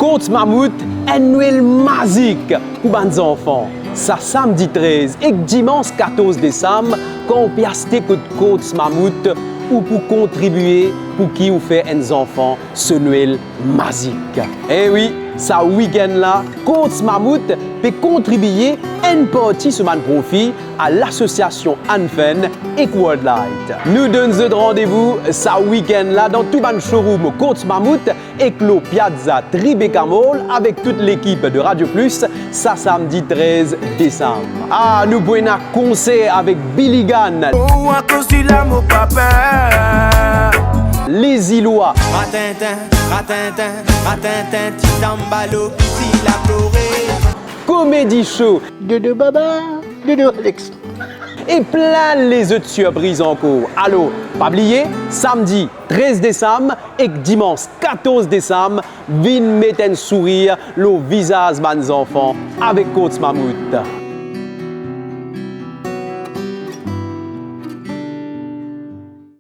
Côte Mammouth, un Noël magique pour les enfants. Ça samedi 13 et dimanche 14 décembre, quand on peut acheter Côte Mammouth ou pour contribuer pour qui vous fait un enfant ce Noël magique. Eh oui, ça week-end-là, Côte Mammouth peut contribuer une partie sur mon profit à l'association Anfen et Worldlight. Nous donnons rendez-vous ce week-end-là dans tout le showroom Côte Mammouth et Clos Piazza Tribeca Mall avec toute l'équipe de Radio Plus, ça samedi 13 décembre. Ah, nous pouvons un concert avec Billy Gunn. Les Îlois. Comédie show. Dodo Baba, Dodo Alex. Et plein les autres surprises encore. Alors, pas oublier, samedi 13 décembre et dimanche 14 décembre, viens mettre un sourire le visage des enfants avec Côte Mammouth.